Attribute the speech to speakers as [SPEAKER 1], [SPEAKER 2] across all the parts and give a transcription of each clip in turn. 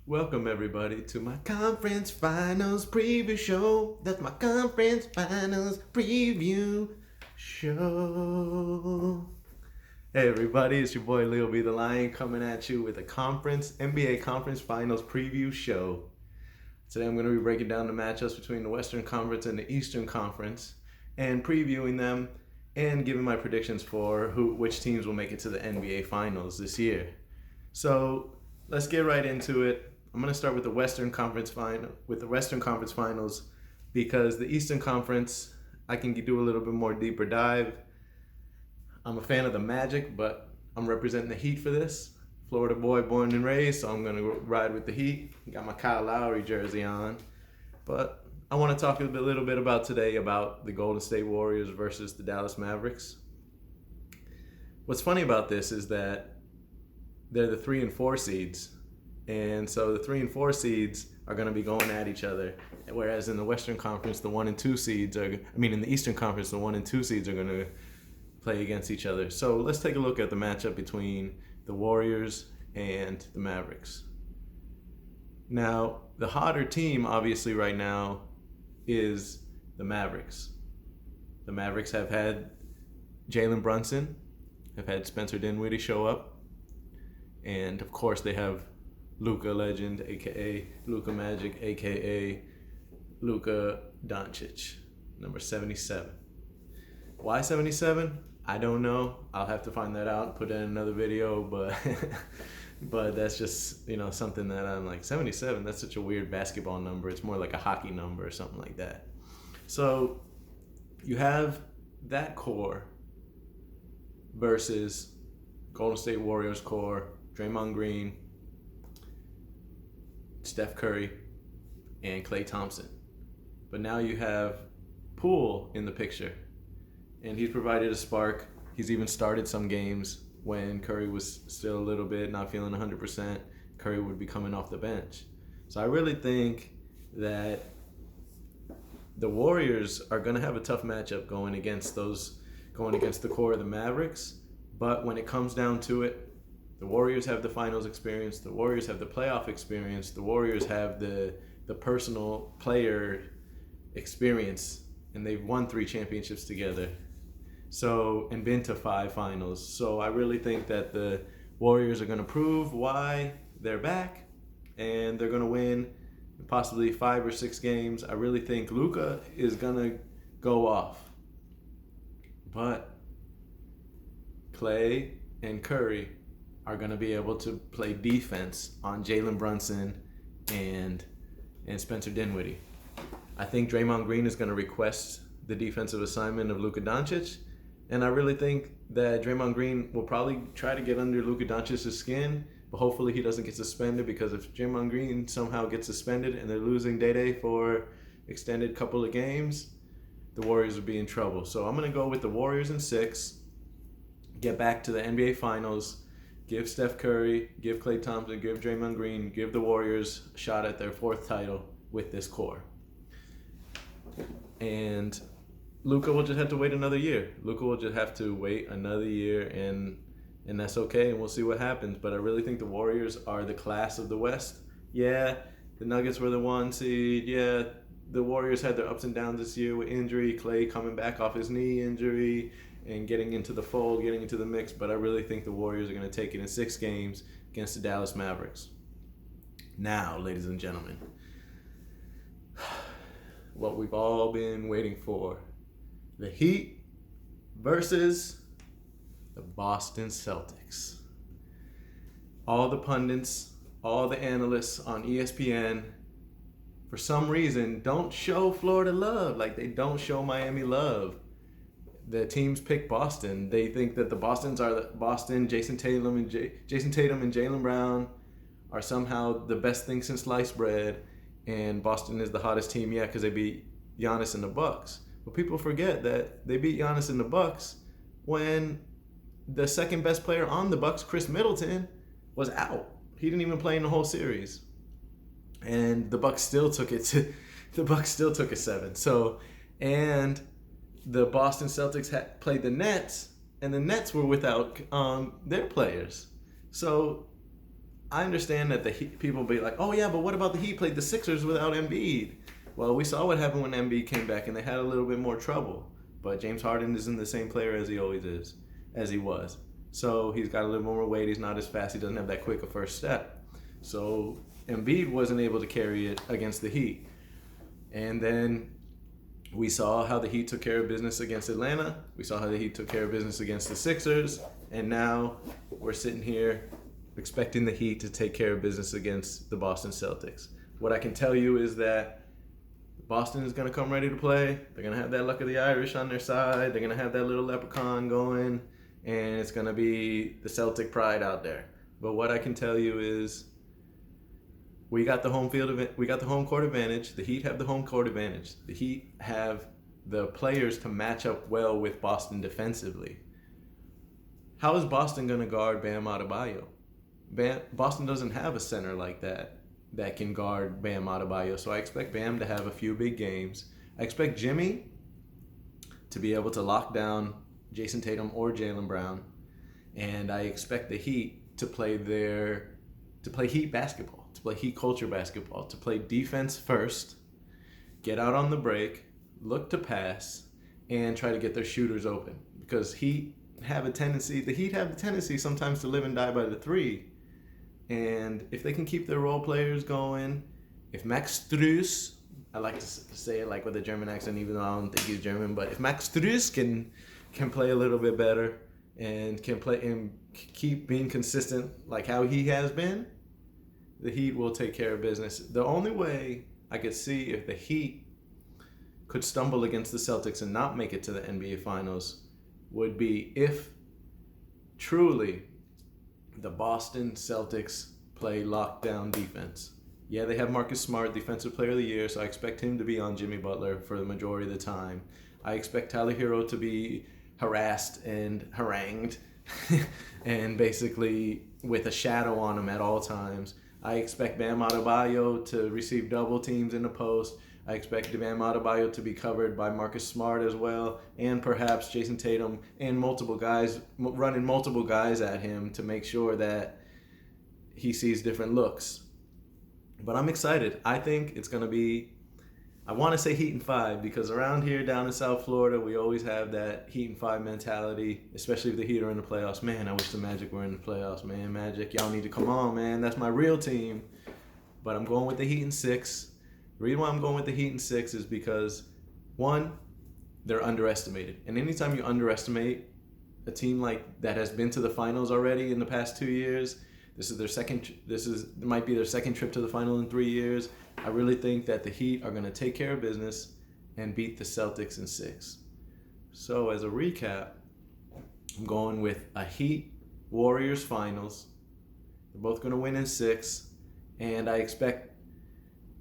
[SPEAKER 1] Welcome everybody to my conference finals preview show. That's my conference finals preview show. Hey everybody, it's your boy Leo B the Lion coming at you with a NBA conference finals preview show. Today I'm going to be breaking down the matchups between the Western Conference and the Eastern Conference and previewing them and giving my predictions for which teams will make it to the NBA finals this year. So let's get right into it. I'm going to start with the Western Conference Finals because the Eastern Conference I can do a little bit more deeper dive. I'm a fan of the Magic, but I'm representing the Heat for this. Florida boy, born and raised, so I'm going to ride with the Heat. Got my Kyle Lowry jersey on. But I want to talk a little bit about today about the Golden State Warriors versus the Dallas Mavericks. What's funny about this is that they're the 3 and 4 seeds. And so the 3 and 4 seeds are going to be going at each other. Whereas in the Western Conference, in the Eastern Conference, the 1 and 2 seeds are going to play against each other. So let's take a look at the matchup between the Warriors and the Mavericks. Now, the hotter team, obviously, right now is the Mavericks. The Mavericks have had Jalen Brunson, have had Spencer Dinwiddie show up. And, of course, they have Luka Legend, a.k.a. Luka Magic, a.k.a. Luka Doncic, number 77. Why 77? I don't know. I'll have to find that out and put it in another video, but but that's just, something that I'm like, 77, that's such a weird basketball number. It's more like a hockey number or something like that. So you have that core versus Golden State Warriors core, Draymond Green, Steph Curry, and Klay Thompson. But now you have Poole in the picture, and he's provided a spark. He's even started some games when Curry was still a little bit not feeling 100%. Curry would be coming off the bench. So I really think that the Warriors are going to have a tough matchup going against the core of the Mavericks. But when it comes down to it, the Warriors have the finals experience. The Warriors have the playoff experience. The Warriors have the personal player experience, and they've won 3 championships together. And been to 5 finals. So I really think that the Warriors are going to prove why they're back, and they're going to win possibly 5 or 6 games. I really think Luka is going to go off. But Klay and Curry are going to be able to play defense on Jalen Brunson and Spencer Dinwiddie. I think Draymond Green is going to request the defensive assignment of Luka Doncic, and I really think that Draymond Green will probably try to get under Luka Doncic's skin, but hopefully he doesn't get suspended, because if Draymond Green somehow gets suspended and they're losing Day for extended couple of games, the Warriors will be in trouble. So I'm going to go with the Warriors in 6, get back to the NBA Finals, give Steph Curry, give Klay Thompson, give Draymond Green, give the Warriors a shot at their 4th title with this core. And Luka will just have to wait another year. Luka will just have to wait another year, and that's okay, and we'll see what happens. But I really think the Warriors are the class of the West. Yeah, the Nuggets were the 1 seed. Yeah, the Warriors had their ups and downs this year with injury. Klay coming back off his knee injury and getting into the fold, getting into the mix. But I really think the Warriors are going to take it in 6 games against the Dallas Mavericks. Now, ladies and gentlemen, what we've all been waiting for. The Heat versus the Boston Celtics. All the pundits, all the analysts on ESPN, for some reason, don't show Florida love. Like, they don't show Miami love. The teams pick Boston. They think that the Bostons are Boston. Jason Tatum and Jaylen Brown are somehow the best thing since sliced bread, and Boston is the hottest team yet because they beat Giannis and the Bucks. But people forget that they beat Giannis and the Bucks when the second best player on the Bucks, Chris Middleton, was out. He didn't even play in the whole series, and the Bucks still took it 7. So, and the Boston Celtics had played the Nets, and the Nets were without their players. So I understand that the Heat, people be like, oh yeah, but what about the Heat played the Sixers without Embiid? Well, we saw what happened when Embiid came back, and they had a little bit more trouble. But James Harden isn't the same player as he always is, as he was. So he's got a little more weight. He's not as fast. He doesn't have that quick a first step. So Embiid wasn't able to carry it against the Heat. And then we saw how the Heat took care of business against Atlanta. We saw how the Heat took care of business against the Sixers. And now we're sitting here expecting the Heat to take care of business against the Boston Celtics. What I can tell you is that Boston is going to come ready to play. They're going to have that luck of the Irish on their side. They're going to have that little leprechaun going. And it's going to be the Celtic pride out there. But what I can tell you is we got the home court advantage. The Heat have the home court advantage. The Heat have the players to match up well with Boston defensively. How is Boston going to guard Bam Adebayo? Boston doesn't have a center like that can guard Bam Adebayo. So I expect Bam to have a few big games. I expect Jimmy to be able to lock down Jason Tatum or Jaylen Brown. And I expect the Heat to play Heat basketball, to play Heat culture basketball, to play defense first, get out on the break, look to pass, and try to get their shooters open. Because the Heat have the tendency sometimes to live and die by the three. And if they can keep their role players going, if Max Strus, I like to say it like with a German accent, even though I don't think he's German, but if Max Strus can play a little bit better and can play and keep being consistent like how he has been, the Heat will take care of business. The only way I could see if the Heat could stumble against the Celtics and not make it to the NBA Finals would be if truly the Boston Celtics play lockdown defense. Yeah, they have Marcus Smart, Defensive Player of the Year, so I expect him to be on Jimmy Butler for the majority of the time. I expect Tyler Hero to be harassed and harangued and basically with a shadow on him at all times. I expect Bam Adebayo to receive double teams in the post. I expect Bam Adebayo to be covered by Marcus Smart as well, and perhaps Jason Tatum and multiple guys running multiple guys at him to make sure that he sees different looks. But I'm excited. I think it's going to be, I want to say Heat in 5 because around here down in South Florida, we always have that Heat in 5 mentality, especially if the Heat are in the playoffs. Man, I wish the Magic were in the playoffs, man. Magic, y'all need to come on, man. That's my real team. But I'm going with the Heat in 6. The reason why I'm going with the Heat in 6 is because, one, they're underestimated. And anytime you underestimate a team like that has been to the finals already in the past 2 years, it might be their second trip to the final in 3 years. I really think that the Heat are going to take care of business and beat the Celtics in 6. So as a recap, I'm going with a Heat Warriors finals. They're both going to win in 6, and I expect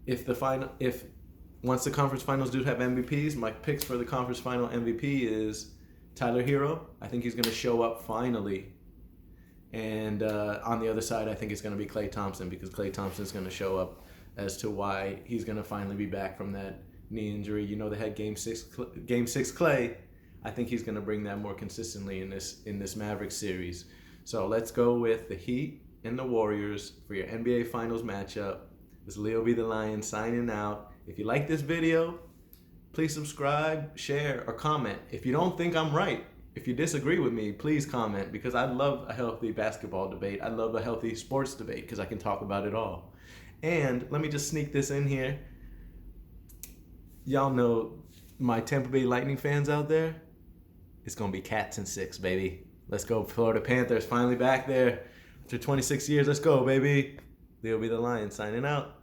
[SPEAKER 1] once the conference finals do have MVPs, my picks for the conference final MVP is Tyler Hero. I think he's going to show up finally. And on the other side, I think it's going to be Klay Thompson because Klay Thompson's going to show up as to why he's going to finally be back from that knee injury. You know, they had Game 6 Klay. I think he's going to bring that more consistently in this Mavericks series. So let's go with the Heat and the Warriors for your NBA Finals matchup. This is Leo B. the Lion signing out. If you like this video, please subscribe, share, or comment. If you don't think I'm right, if you disagree with me, please comment because I love a healthy basketball debate. I love a healthy sports debate because I can talk about it all. And let me just sneak this in here. Y'all know my Tampa Bay Lightning fans out there. It's going to be Cats in 6, baby. Let's go. Florida Panthers finally back there after 26 years. Let's go, baby. They'll be the Lions signing out.